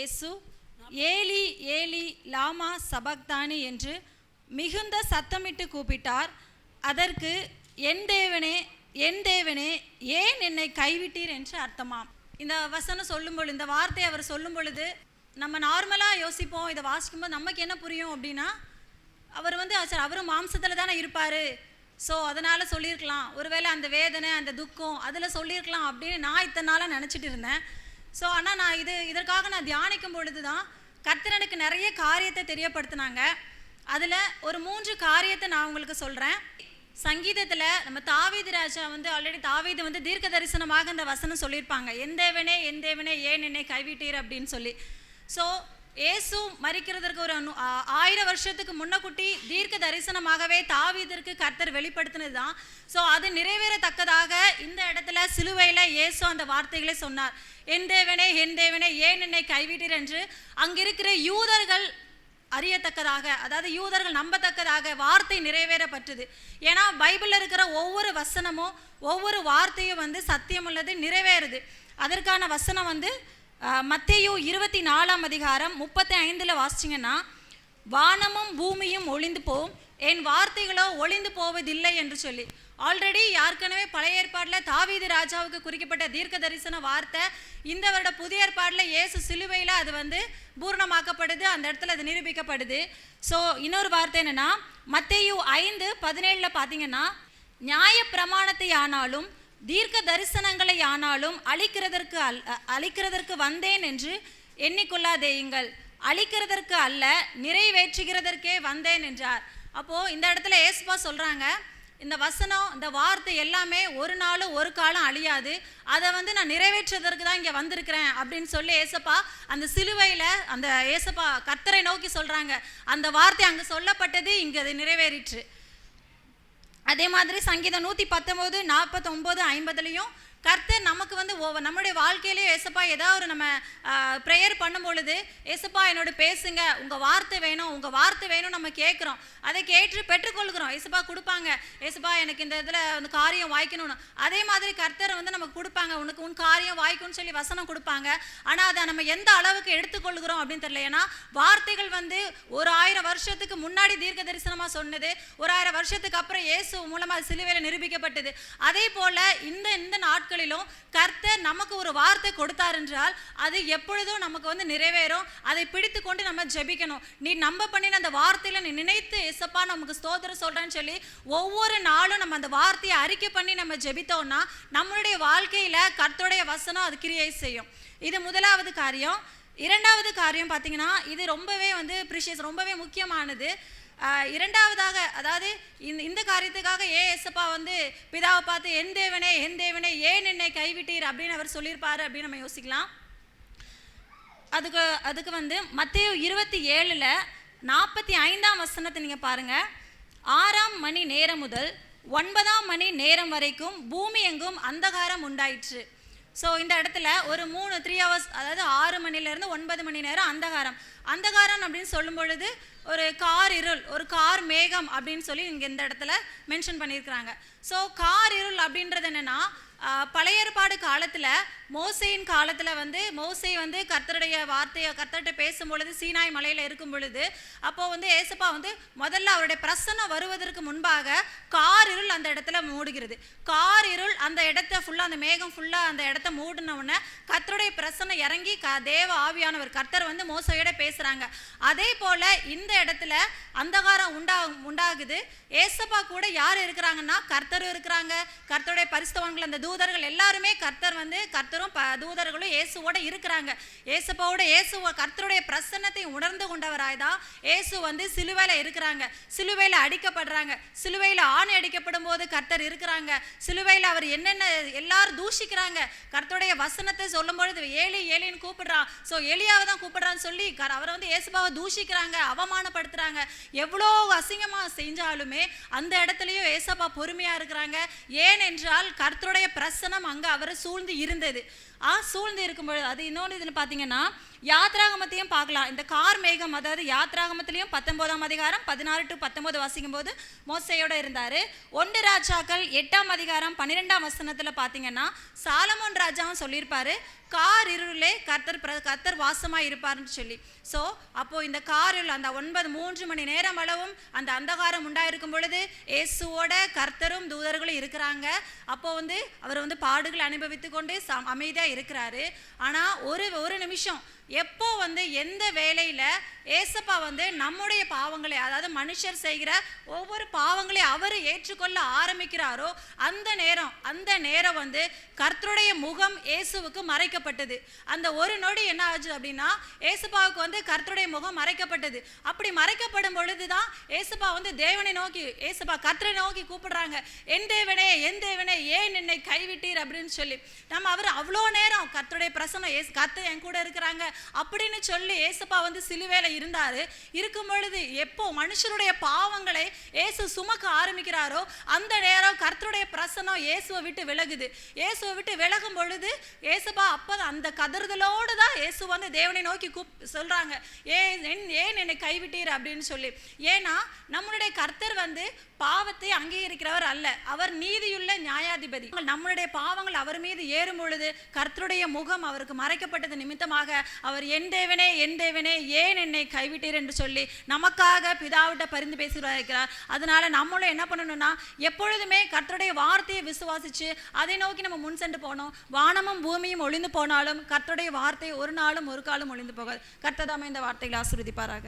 இயேசு Eli Eli லாமா சபக்தானி என்று மிகுந்த சத்தமிட்டு கூப்பிட்டார். அதற்கு என் தேவனே என் தேவனே ஏன் என்னை கைவிட்டீர் என்று அர்த்தமாம். இந்த வசனம் சொல்லும் பொழுது, இந்த வார்த்தையை அவர் சொல்லும் பொழுது நம்ம நார்மலாக யோசிப்போம். இதை வாசிக்கும்போது நமக்கு என்ன புரியும் அப்படின்னா, அவர் சரி அவரும் மாம்சத்தில் தானே இருப்பார், ஸோ அதனால் சொல்லியிருக்கலாம், ஒருவேளை அந்த வேதனை அந்த துக்கம் அதில் சொல்லியிருக்கலாம் அப்படின்னு நான் இத்தனை நாளாக நினச்சிட்டு இருந்தேன். ஸோ ஆனால் நான் இதற்காக நான் தியானிக்கும் பொழுது தான் கர்த்தர் எனக்கு நிறைய காரியத்தை தெரியப்படுத்தினாங்க. அதில் ஒரு 3 காரியத்தை நான் உங்களுக்கு சொல்கிறேன். சங்கீதத்தில் நம்ம தாவீது ராஜா ஆல்ரெடி தாவீது தீர்க்க தரிசனமாக இந்த வசனம் சொல்லியிருப்பாங்க, என் தேவனே ஏன் என்னை கைவிட்டீர் அப்படின்னு சொல்லி. ஸோ இயேசு மரிக்கிறதற்கு ஒரு 1000 வருஷத்துக்கு முன்னக்கூட்டி தீர்க்க தரிசனமாகவே தாவீதிற்கு கர்த்தர் வெளிப்படுத்தினது தான். ஸோ அது நிறைவேறத்தக்கதாக இந்த இடத்துல சிலுவையில் இயேசு அந்த வார்த்தைகளை சொன்னார், என் தேவனே ஏன் என்னை கைவிட்டீர் என்று. அங்கிருக்கிற யூதர்கள் அறியத்தக்கதாக, அதாவது யூதர்கள் நம்பத்தக்கதாக வார்த்தை நிறைவேறப்பட்டது. ஏன்னா பைபிளில் இருக்கிற ஒவ்வொரு வசனமும் ஒவ்வொரு வார்த்தையும் சத்தியம் உள்ளது, நிறைவேறுது. அதற்கான வசனம் மத்தேயு 24 அதிகாரம் 35 வாசிச்சிங்கன்னா, வானமும் பூமியும் ஒளிந்து போகும், என் வார்த்தைகளோ ஒளிந்து போவதில்லை என்று சொல்லி. ஆல்ரெடி ஏற்கனவே பழைய ஏற்பாட்டில் தாவீது ராஜாவுக்கு குறிக்கப்பட்ட தீர்க்க தரிசன வார்த்தை இந்த வருட புதிய ஏற்பாட்டில் இயேசு சிலுவையில் அது பூர்ணமாக்கப்படுது, அந்த இடத்துல அது நிரூபிக்கப்படுது. ஸோ இன்னொரு வார்த்தை என்னென்னா, மத்தேயு 5:17 பார்த்தீங்கன்னா, நியாய பிரமாணத்தை ஆனாலும் தீர்க்க தரிசனங்களை ஆனாலும் அழிக்கிறதற்கு வந்தேன் என்று எண்ணிக்கொள்ளாதேயுங்கள், அழிக்கிறதற்கு அல்ல நிறைவேற்றுகிறதற்கே வந்தேன் என்றார். அப்போது இந்த இடத்துல ஏசப்பா சொல்கிறாங்க, இந்த வசனம் இந்த வார்த்தை எல்லாமே ஒரு நாளும் ஒரு காலம் அழியாது, அதை நான் நிறைவேற்றுவதற்கு தான் இங்கே வந்திருக்கிறேன் அப்படின்னு சொல்லி ஏசப்பா அந்த சிலுவையில் அந்த ஏசப்பா கர்த்தரை நோக்கி சொல்கிறாங்க. அந்த வார்த்தை அங்கே சொல்லப்பட்டது, இங்கே அது நிறைவேறிற்று. அதே மாதிரி சங்கீதம் 119, 49, 50 கர்த்தர் நமக்கு நம்முடைய வாழ்க்கையிலே ஏசப்பா ஏதாவது ஒரு நம்ம ப்ரேயர் பண்ணும் பொழுது, ஏசப்பா என்னோட பேசுங்க, உங்கள் வார்த்தை வேணும் நம்ம கேட்குறோம். அதை கேட்டு பெற்றுக்கொள்கிறோம். ஏசப்பா கொடுப்பாங்க, ஏசப்பா எனக்கு இந்த இதில் காரியம் வாய்க்கணும்னு. அதே மாதிரி கர்த்தர் நமக்கு கொடுப்பாங்க, உனக்கு உன் காரியம் வாய்க்கும்னு சொல்லி வசனம் கொடுப்பாங்க. ஆனால் அதை நம்ம எந்த அளவுக்கு எடுத்துக்கொள்கிறோம் அப்படின்னு தெரியல. ஏன்னா வார்த்தைகள் ஒரு 1000 வருஷத்துக்கு முன்னாடி தீர்க்க தரிசனமாக சொன்னது, ஒரு 1000 வருஷத்துக்கு அப்புறம் இயேசு மூலமாக சிலுவையில் நிரூபிக்கப்பட்டது. அதே போல் இந்த நாட்களிலும் கர்த்தர் நமக்கு ஒரு வார்த்தை கொடுத்தார் என்றால் அது எப்பொழுதும் நமக்கு நிறைவேறும். அதை பிடித்து கொண்டு நம்ம ஜெபிக்கணும். நீ நம்ப பண்ணின அந்த வார்த்தையில நீ நினைத்து ஏசப்பா நமக்கு ஸ்தோத்திரம் சொல்றேன்னு சொல்லி ஒவ்வொரு நாளும் நம்ம அந்த வார்த்தையை அறிக்கை பண்ணி நம்ம ஜெபித்தோம்னா நம்மளுடைய வாழ்க்கையில கர்த்தருடைய வசனம் அது கிரியை செய்யும். இது முதலாவது காரியம். இரண்டாவது காரியம் பார்த்தீங்கன்னா, இது ரொம்பவே ப்ரீஷியஸ், ரொம்பவே முக்கியமானது. இரண்டாவதாக, அதாவது இந்த காரியத்துக்காக ஏசப்பா பிதாவை பார்த்து என் தேவனே ஏன் என்னை கைவிட்டீர் அப்படின்னு அவர் சொல்லியிருப்பாரு அப்படின்னு நம்ம யோசிக்கலாம். அதுக்கு மத்தேயு 27 45 வசனத்தை நீங்கள் பாருங்கள். 6 மணி நேரம் முதல் 9 மணி நேரம் வரைக்கும் பூமி எங்கும் அந்தகாரம் உண்டாயிற்று. ஸோ இந்த இடத்துல ஒரு 3 hours, அதாவது 6 மணிலேருந்து 9 மணி நேரம் அந்தகாரம் அப்படின்னு சொல்லும் பொழுது ஒரு கார் இருள், ஒரு கார் மேகம் அப்படின்னு சொல்லி இங்கே இந்த இடத்துல மென்ஷன் பண்ணியிருக்கிறாங்க. ஸோ கார் இருள் அப்படின்றது என்னென்னா, பழைய ஏற்பாடு காலத்தில் மோசேயின் காலத்தில் மோசே கர்த்தருடைய வார்த்தையை கர்த்தர்கிட்ட பேசும்பொழுது சீனாய் மலையில் இருக்கும் பொழுது அப்போது ஏசப்பா முதல்ல அவருடைய பிரசன்னம் வருவதற்கு முன்பாக கார் இருள் அந்த இடத்துல மூடுகிறது. கார் இருள் அந்த இடத்த ஃபுல்லாக, அந்த மேகம் ஃபுல்லாக அந்த இடத்த மூடின உடனே கர்த்தருடைய பிரசன்னம் இறங்கி தேவ ஆவியானவர் கர்த்தர் மோசையோட பேசுகிறாங்க. அதே போல் இந்த இடத்துல அந்தகாரம் உண்டாகுது. ஏசப்பா கூட யார் இருக்கிறாங்கன்னா, கர்த்தரும் இருக்கிறாங்க, கர்த்தருடைய பரிசுத்தவான்கள் அந்த தூதர்கள் எல்லாருமே கர்த்தரும் தூதர்களும் இயேசுவோட இருக்கிறாங்க. ஏசப்பாவோட கர்த்தருடைய பிரசன்னத்தை உணர்ந்து கொண்டவராய்தான் இயேசு சிலுவையில் இருக்கிறாங்க, சிலுவையில் அடிக்கப்படுறாங்க. சிலுவையில் ஆணி அடிக்கப்படும் போது கர்த்தர் இருக்கிறாங்க. சிலுவையில் அவர் என்னென்ன எல்லாரும் தூஷிக்கிறாங்க, கர்த்தருடைய வசனத்தை சொல்லும் பொழுது ஏலின்னு கூப்பிடுறான். ஸோ எலியாவை தான் கூப்பிடுறான்னு சொல்லி அவரை ஏசப்பாவை தூஷிக்கிறாங்க, அவமானப்படுத்துறாங்க. எவ்வளோ அசிங்கமாக செஞ்சாலுமே அந்த இடத்துலையும் ஏசப்பா பொறுமையாக இருக்கிறாங்க. ஏனென்றால் கர்த்தருடைய பிரசனம் அங்கே அவரை சூழ்ந்து இருந்தது. சூழ்ந்து இருக்கும் பொழுது அது இன்னொன்று இதில் பார்த்தீங்கன்னா யாத்ராகமத்தையும் பார்க்கலாம். இந்த கார் மேகம், அதாவது யாத்ராகமத்திலையும் 19ஆம் அதிகாரம் 16 to 19 வாசிக்கும் போது மோசையோட இருந்தார். 1 ராஜாக்கள் 8ஆம் அதிகாரம் 12ஆம் வசனத்தில் பார்த்தீங்கன்னா சாலமோன் ராஜாவும் சொல்லியிருப்பாரு, கார் இருளே கர்த்தர் வாசமாக இருப்பார்னு சொல்லி. ஸோ அப்போது இந்த காரில் அந்த 3 மணி நேரம் அளவும் அந்த அந்தகாரம் உண்டாயிருக்கும் பொழுது இயேசுவோட கர்த்தரும் தூதர்களும் இருக்கிறாங்க. அப்போது அவர் பாடுகள் அனுபவித்து கொண்டு அமைதியாக இருக்கிறாரு. ஆனால் ஒரு நிமிஷம் எப்போ எந்த வேலையில் ஏசப்பா நம்முடைய பாவங்களை, அதாவது மனுஷர் செய்கிற ஒவ்வொரு பாவங்களை அவர் ஏற்றுக்கொள்ள ஆரம்பிக்கிறாரோ அந்த நேரம் கர்த்தருடைய முகம் இயேசுவுக்கு மறைக்கப்பட்டது. அந்த ஒரு நொடி என்ன ஆச்சு அப்படின்னா ஏசப்பாவுக்கு கர்த்தருடைய முகம் மறைக்கப்பட்டது. அப்படி மறைக்கப்படும் பொழுதுதான் ஏசப்பா தேவனை நோக்கி, ஏசப்பா கர்த்தரை நோக்கி கூப்பிடுறாங்க, என் தேவனே ஏன் என்னை கைவிட்டீர் அப்படின்னு சொல்லி. அவர் அவ்வளோ நேரம் கர்த்தருடைய பிரசன்னம், கர்த்தர் என் கூட இருக்கிறாங்க அப்படின்னு சொல்லி ஏசப்பா சிலுவையில இருந்தாரு. இருக்கும் பொழுது எப்போ மனுஷருடைய பாவங்களை இயேசு சுமக்க ஆரம்பிக்கிறாரோ அந்த நேரம் கர்த்தருடைய பிரசன்னம் இயேசுவை விட்டு விலகுது. இயேசுவை விட்டு விலகும் பொழுது ஏசப்பா அப்போ அந்த கதறுதலோடு தான் இயேசு தேவனை நோக்கி சொல்றாங்க, ஏன் என்னை கைவிட்டீர் அப்படின்னு சொல்லி. ஏன்னா நம்மளுடைய கர்த்தர் பாவத்தை அங்கீகரிக்கிறவர் அல்ல, அவர் நீதியுள்ள நியாயாதிபதி. நம்மளுடைய பாவங்கள் அவர் மீது ஏறும் பொழுது கர்த்தருடைய முகம் அவருக்கு மறைக்கப்பட்டது நிமித்தமாக அவர் என் தேவனே ஏன் என்னை கைவிட்டீர் என்று சொல்லி நமக்காக பிதாவிட்ட பரிந்து பேசுகிறார். அதனால நம்மளும் என்ன பண்ணணும்னா எப்பொழுதுமே கர்த்தருடைய வார்த்தையை விசுவாசிச்சு அதை நோக்கி நம்ம முன் சென்று போனோம். வானமும் பூமியும் ஒளிந்து போனாலும் கர்த்தருடைய வார்த்தை ஒரு நாளும் ஒரு காலம் ஒளிந்து போகாது. கர்த்தர் தாமே இந்த வார்த்தைகளை ஆசீர்வதிப்பாராக.